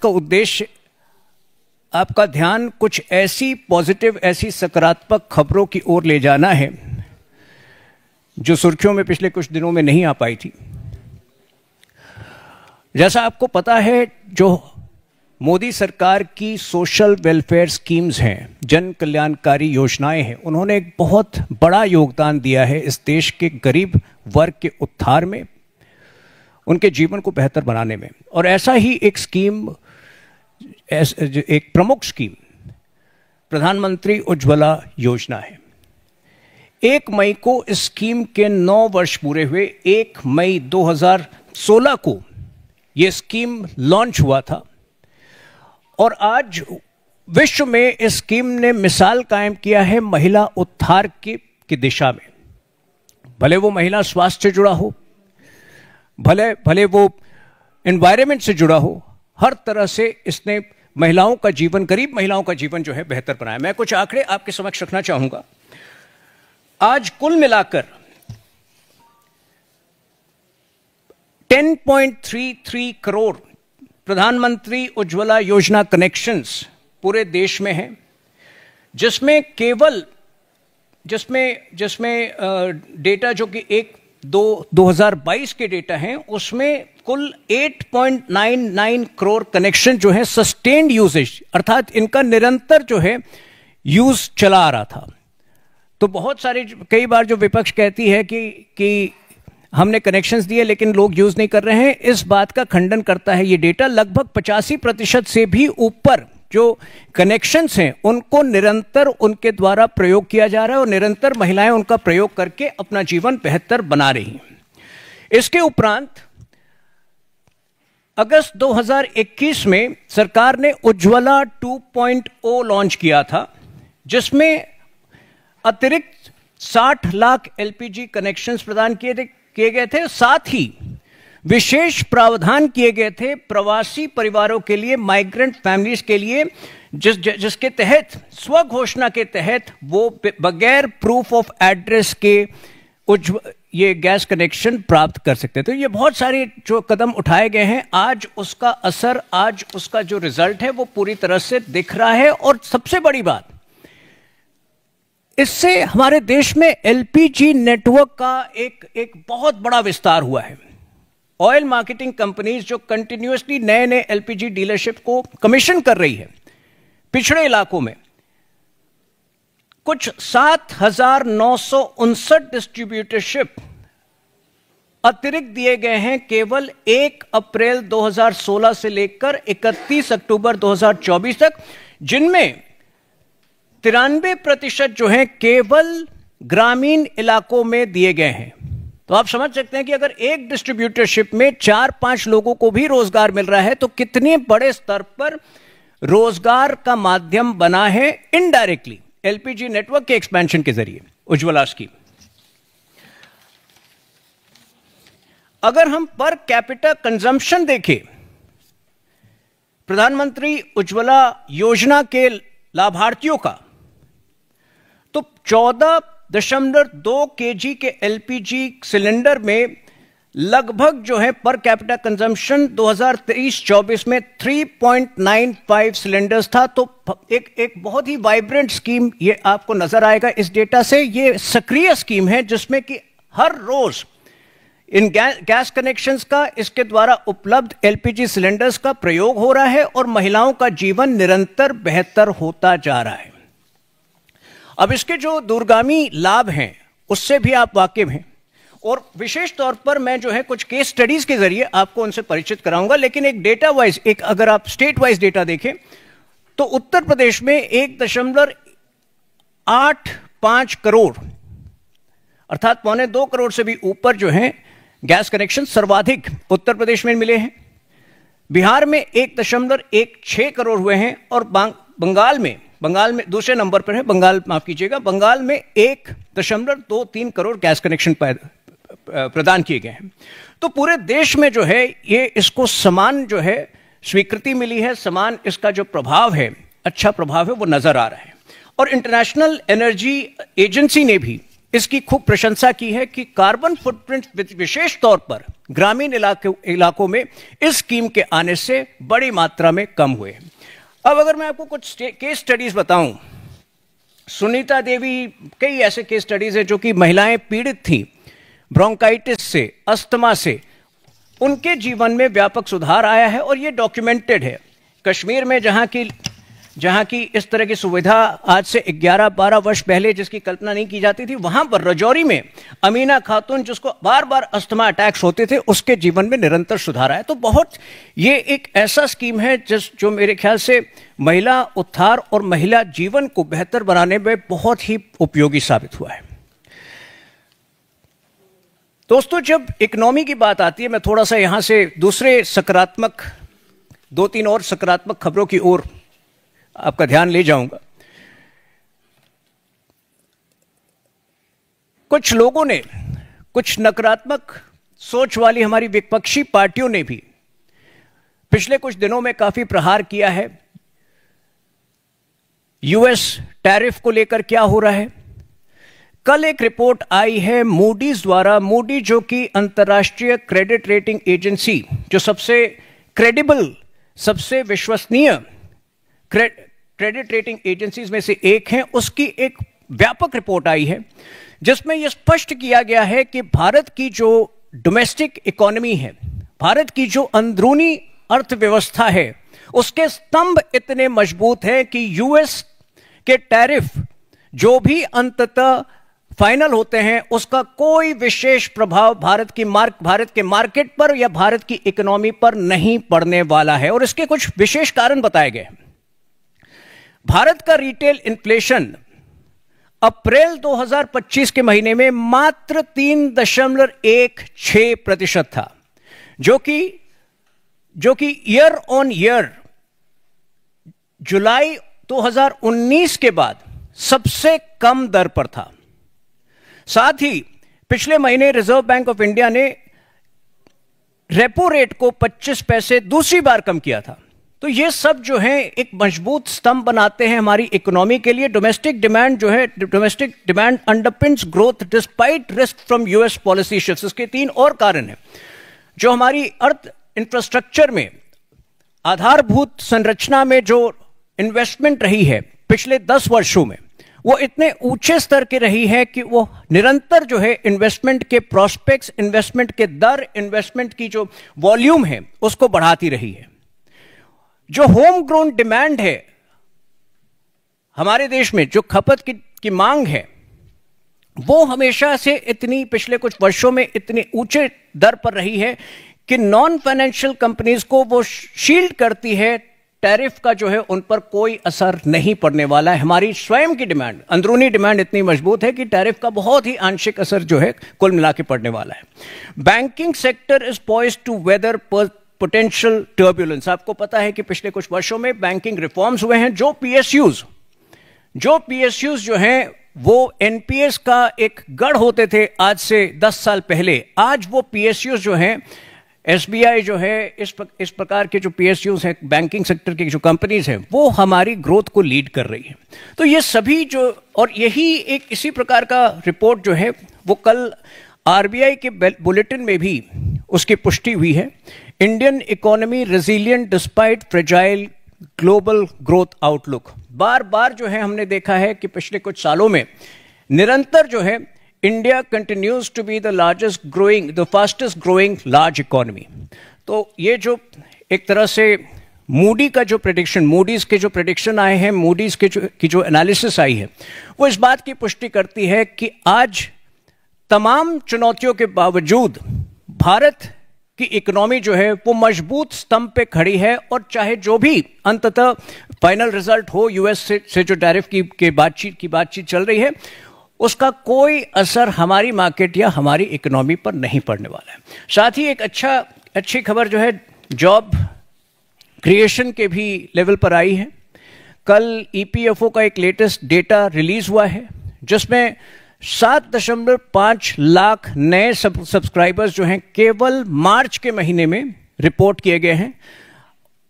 का उद्देश्य आपका ध्यान कुछ ऐसी पॉजिटिव, ऐसी सकारात्मक खबरों की ओर ले जाना है जो सुर्खियों में पिछले कुछ दिनों में नहीं आ पाई थी। जैसा आपको पता है, जो मोदी सरकार की सोशल वेलफेयर स्कीम्स हैं, जन कल्याणकारी योजनाएं हैं, उन्होंने एक बहुत बड़ा योगदान दिया है इस देश के गरीब वर्ग के उद्धार में, उनके जीवन को बेहतर बनाने में। और ऐसा ही एक स्कीम, एक प्रमुख स्कीम प्रधानमंत्री उज्ज्वला योजना है। 1 मई को इस स्कीम के 9 वर्ष पूरे हुए। 1 मई 2016 को यह स्कीम लॉन्च हुआ था और आज विश्व में इस स्कीम ने मिसाल कायम किया है महिला उद्धार की दिशा में। भले वो महिला स्वास्थ्य से जुड़ा हो, भले वो एनवायरनमेंट से जुड़ा हो, हर तरह से इसने महिलाओं का जीवन, गरीब महिलाओं का जीवन जो है बेहतर बनाया। मैं कुछ आंकड़े आपके समक्ष रखना चाहूंगा। आज कुल मिलाकर 10.33 करोड़ प्रधानमंत्री उज्ज्वला योजना कनेक्शंस पूरे देश में हैं, जिसमें डेटा जो कि 2022 के डेटा हैं, उसमें कुल 8.99 करोड़ कनेक्शन जो है सस्टेन्ड यूजेज, अर्थात इनका निरंतर जो है यूज चला आ रहा था। तो बहुत सारे, कई बार जो विपक्ष कहती है कि हमने कनेक्शंस दिए लेकिन लोग यूज नहीं कर रहे हैं, इस बात का खंडन करता है ये डेटा। लगभग 85% से भी ऊपर जो कनेक्शंस हैं उनको निरंतर उनके द्वारा प्रयोग किया जा रहा है और निरंतर महिलाएं उनका प्रयोग करके अपना जीवन बेहतर बना रही हैं। इसके उपरांत अगस्त 2021 में सरकार ने उज्ज्वला 2.0 लॉन्च किया था, जिसमें अतिरिक्त 60 लाख एलपीजी कनेक्शंस प्रदान किए गए थे। साथ ही विशेष प्रावधान किए गए थे प्रवासी परिवारों के लिए, माइग्रेंट फैमिलीज के लिए, जिसके तहत स्वघोषणा के तहत वो बगैर प्रूफ ऑफ एड्रेस के ये गैस कनेक्शन प्राप्त कर सकते हैं। तो ये बहुत सारे जो कदम उठाए गए हैं, आज उसका असर, आज उसका जो रिजल्ट है वो पूरी तरह से दिख रहा है। और सबसे बड़ी बात, इससे हमारे देश में एलपीजी नेटवर्क का एक बहुत बड़ा विस्तार हुआ है। ऑयल मार्केटिंग कंपनीज जो कंटिन्यूअसली नए एलपीजी डीलरशिप को कमीशन कर रही है पिछड़े इलाकों में, कुछ 7,959 डिस्ट्रीब्यूटरशिप अतिरिक्त दिए गए हैं केवल 1 अप्रैल 2016 से लेकर 31 अक्टूबर 2024 तक, जिनमें 93% जो है केवल ग्रामीण इलाकों में दिए गए हैं। तो आप समझ सकते हैं कि अगर एक डिस्ट्रीब्यूटरशिप में 4-5 लोगों को भी रोजगार मिल रहा है तो कितने बड़े स्तर पर रोजगार का माध्यम बना है इनडायरेक्टली एलपीजी नेटवर्क के एक्सपेंशन के जरिए उज्ज्वला स्कीम। अगर हम पर कैपिटा कंजम्पशन देखें प्रधानमंत्री उज्ज्वला योजना के लाभार्थियों का, तो 14.2 केजी के एलपीजी सिलेंडर में लगभग जो है पर कैपिटा कंजम्पशन 2023-24 में 3.95 सिलेंडर्स था। तो एक बहुत ही वाइब्रेंट स्कीम ये आपको नजर आएगा इस डेटा से। ये सक्रिय स्कीम है जिसमें कि हर रोज इन गैस कनेक्शंस का, इसके द्वारा उपलब्ध एलपीजी सिलेंडर्स का प्रयोग हो रहा है और महिलाओं का जीवन निरंतर बेहतर होता जा रहा है। अब इसके जो दूरगामी लाभ हैं उससे भी आप वाकिफ हैं और विशेष तौर पर मैं जो है कुछ केस स्टडीज के जरिए आपको उनसे परिचित कराऊंगा। लेकिन एक डेटा वाइज, अगर आप स्टेट वाइज डेटा देखें तो उत्तर प्रदेश में 1.85 करोड़ अर्थात 1.25 करोड़ से भी ऊपर जो है गैस कनेक्शन सर्वाधिक उत्तर प्रदेश में मिले हैं। बिहार में 1.16 करोड़ हुए हैं और बंगाल में दूसरे नंबर पर है, माफ कीजिएगा, बंगाल में 1.23 करोड़ गैस कनेक्शन प्रदान किए गए हैं। तो पूरे देश में जो है ये इसको समान जो है स्वीकृति मिली है, समान इसका जो प्रभाव है, अच्छा प्रभाव है, वो नजर आ रहा है। और इंटरनेशनल एनर्जी एजेंसी ने भी इसकी खूब प्रशंसा की है कि कार्बन फुटप्रिंट विशेष तौर पर ग्रामीण इलाकों में इस स्कीम के आने से बड़ी मात्रा में कम हुए। अब अगर मैं आपको कुछ केस स्टडीज बताऊं, सुनीता देवी, कई ऐसे केस स्टडीज है जो कि महिलाएं पीड़ित थी ब्रोंकाइटिस से, अस्थमा से, उनके जीवन में व्यापक सुधार आया है और ये डॉक्यूमेंटेड है। कश्मीर में जहां की इस तरह की सुविधा आज से 11-12 वर्ष पहले जिसकी कल्पना नहीं की जाती थी, वहां पर राजौरी में अमीना खातून जिसको बार बार अस्थमा अटैक्स होते थे, उसके जीवन में निरंतर सुधार आया। तो बहुत ये एक ऐसा स्कीम है जो मेरे ख्याल से महिला उत्थान और महिला जीवन को बेहतर बनाने में बहुत ही उपयोगी साबित हुआ है। दोस्तों, जब इकोनॉमी की बात आती है, मैं थोड़ा सा यहां से दूसरे सकारात्मक 2-3 और सकारात्मक खबरों की ओर आपका ध्यान ले जाऊंगा। कुछ लोगों ने, कुछ नकारात्मक सोच वाली हमारी विपक्षी पार्टियों ने भी पिछले कुछ दिनों में काफी प्रहार किया है। यूएस टैरिफ को लेकर क्या हो रहा है, कल एक रिपोर्ट आई है मूडीज द्वारा। मूडी जो कि अंतर्राष्ट्रीय क्रेडिट रेटिंग एजेंसी, जो सबसे क्रेडिबल, सबसे विश्वसनीय क्रेडिट रेटिंग एजेंसीज में से एक है, उसकी एक व्यापक रिपोर्ट आई है जिसमें यह स्पष्ट किया गया है कि भारत की जो डोमेस्टिक इकोनॉमी है, भारत की जो अंदरूनी अर्थव्यवस्था है, उसके स्तंभ इतने मजबूत हैं कि यूएस के टैरिफ जो भी अंततः फाइनल होते हैं, उसका कोई विशेष प्रभाव भारत के मार्केट पर या भारत की इकोनॉमी पर नहीं पड़ने वाला है। और इसके कुछ विशेष कारण बताए गए हैं। भारत का रिटेल इन्फ्लेशन अप्रैल 2025 के महीने में मात्र 3.16% था, जो कि ईयर ऑन ईयर जुलाई 2019 के बाद सबसे कम दर पर था। साथ ही पिछले महीने रिजर्व बैंक ऑफ इंडिया ने रेपो रेट को 25 पैसे दूसरी बार कम किया था। तो ये सब जो है एक मजबूत स्तंभ बनाते हैं हमारी इकोनॉमी के लिए। डोमेस्टिक डिमांड जो है, domestic demand underpins growth despite risk from US policy shifts. इसके 3 और कारण हैं। जो हमारी अर्थ इंफ्रास्ट्रक्चर में, आधारभूत संरचना में जो इन्वेस्टमेंट रही है पिछले 10 वर्षों में, वो इतने ऊंचे स्तर की रही है कि वो निरंतर जो है इन्वेस्टमेंट के प्रोस्पेक्ट्स, इन्वेस्टमेंट के दर, इन्वेस्टमेंट की जो वॉल्यूम है, उसको बढ़ाती रही है। जो होम ग्रोन डिमांड है हमारे देश में, जो खपत की मांग है, वो हमेशा से इतनी, पिछले कुछ वर्षों में इतनी ऊंचे दर पर रही है कि नॉन फाइनेंशियल कंपनीज को वो शील्ड करती है। टैरिफ का जो है उन पर कोई असर नहीं पड़ने वाला है। हमारी स्वयं की डिमांड, अंदरूनी डिमांड इतनी मजबूत है कि टैरिफ का बहुत ही आंशिक असर जो है कुल मिला के पड़ने वाला है। Banking sector is poised to weather potential turbulence. आपको पता है कि पिछले कुछ वर्षों में बैंकिंग रिफॉर्म्स हुए हैं। जो पीएसयूज जो हैं वो एनपीएस का एक गढ़ होते थे आज से 10 साल पहले, आज वो पीएसयूज जो हैं, एसबीआई जो है, इस प्रकार के जो पीएसयूज हैं, बैंकिंग सेक्टर की जो कंपनीज हैं, वो हमारी ग्रोथ को लीड कर रही है। तो ये सभी जो, और यही एक इसी प्रकार का रिपोर्ट जो है वो कल आरबीआई के बुलेटिन में भी उसकी पुष्टि हुई है। Indian economy resilient despite fragile global growth outlook. बार बार जो है हमने देखा है कि पिछले कुछ सालों में निरंतर जो है India continues to be the fastest growing large economy. तो ये जो एक तरह से मूडी का जो प्रेडिक्शन, मूडीज के जो प्रेडिक्शन आए हैं, मूडीज के की जो एनालिसिस आई है, वो इस बात की पुष्टि करती है कि आज तमाम चुनौतियों के बावजूद भारत की इकोनॉमी जो है वो मजबूत स्तंभ पे खड़ी है। और चाहे जो भी अंततः फाइनल रिजल्ट हो यूएस से जो टैरिफ की बातचीत चल रही है, उसका कोई असर हमारी मार्केट या हमारी इकोनॉमी पर नहीं पड़ने वाला है। साथ ही एक अच्छी खबर जो है जॉब क्रिएशन के भी लेवल पर आई है। कल ईपीएफओ का एक लेटेस्ट डेटा रिलीज हुआ है जिसमें 7.5 लाख नए सब्सक्राइबर्स जो हैं केवल मार्च के महीने में रिपोर्ट किए गए हैं,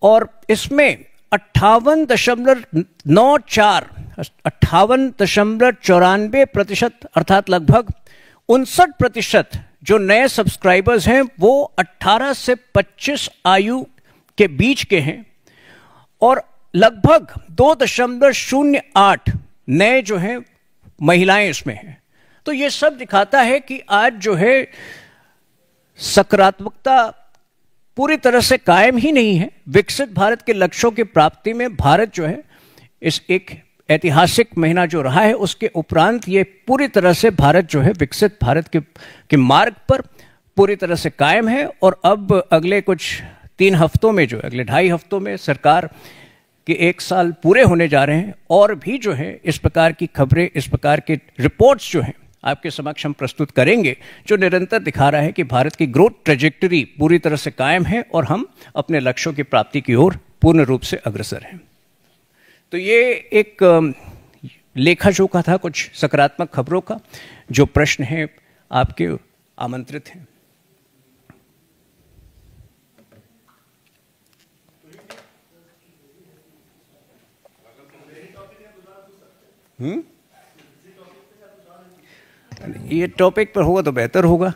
और इसमें 58.94 58.94% अर्थात लगभग 59% जो नए सब्सक्राइबर्स हैं वो 18 से 25 आयु के बीच के हैं और लगभग 2.08 नए जो हैं महिलाएं इसमें हैं। तो ये सब दिखाता है कि आज जो है सकारात्मकता पूरी तरह से कायम ही नहीं है। विकसित भारत के लक्ष्यों की प्राप्ति में भारत जो है इस एक ऐतिहासिक महीना जो रहा है उसके उपरांत ये पूरी तरह से भारत जो है विकसित भारत के मार्ग पर पूरी तरह से कायम है। और अब अगले कुछ 3 हफ्तों में जो है अगले 2.5 हफ्तों में सरकार के 1 साल पूरे होने जा रहे हैं और भी जो है इस प्रकार की खबरें, इस प्रकार के रिपोर्ट्स जो हैं आपके समक्ष हम प्रस्तुत करेंगे जो निरंतर दिखा रहा है कि भारत की ग्रोथ ट्रेजेक्टरी पूरी तरह से कायम है और हम अपने लक्ष्यों की प्राप्ति की ओर पूर्ण रूप से अग्रसर हैं। तो ये एक लेखा जोखा था कुछ सकारात्मक खबरों का। जो प्रश्न है आपके आमंत्रित हैं। ये टॉपिक पर होगा तो बेहतर होगा।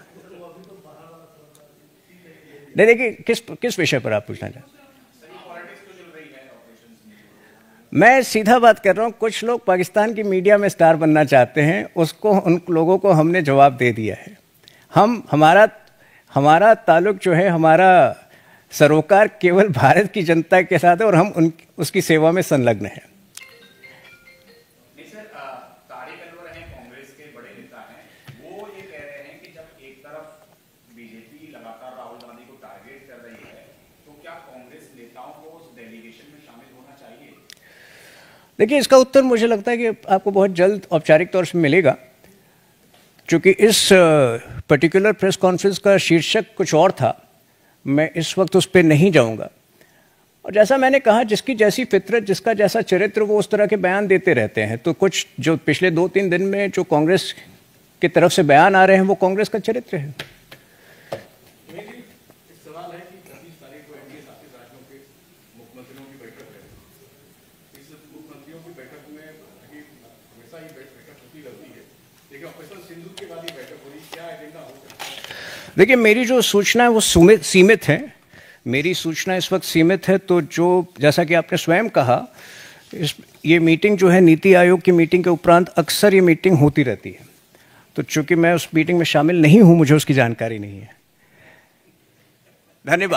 नहीं देखिए किस विषय पर आप पूछना चाहते हैं? मैं सीधा बात कर रहा हूं। कुछ लोग पाकिस्तान की मीडिया में स्टार बनना चाहते हैं, उसको उन लोगों को हमने जवाब दे दिया है। हमारा ताल्लुक जो है, हमारा सरोकार केवल भारत की जनता के साथ है और हम उसकी सेवा में संलग्न हैं। देखिए इसका उत्तर मुझे लगता है कि आपको बहुत जल्द औपचारिक तौर से मिलेगा, क्योंकि इस पर्टिकुलर प्रेस कॉन्फ्रेंस का शीर्षक कुछ और था। मैं इस वक्त उस पर नहीं जाऊंगा। और जैसा मैंने कहा, जिसकी जैसी फितरत, जिसका जैसा चरित्र, वो उस तरह के बयान देते रहते हैं। तो कुछ जो पिछले 2-3 दिन में जो कांग्रेस की तरफ से बयान आ रहे हैं वो कांग्रेस का चरित्र है। देखिए मेरी जो सूचना है वो सीमित है। मेरी सूचना इस वक्त सीमित है। तो जो जैसा कि आपने स्वयं कहा, ये मीटिंग जो है नीति आयोग की मीटिंग के उपरांत अक्सर ये मीटिंग होती रहती है। तो चूंकि मैं उस मीटिंग में शामिल नहीं हूं, मुझे उसकी जानकारी नहीं है। धन्यवाद।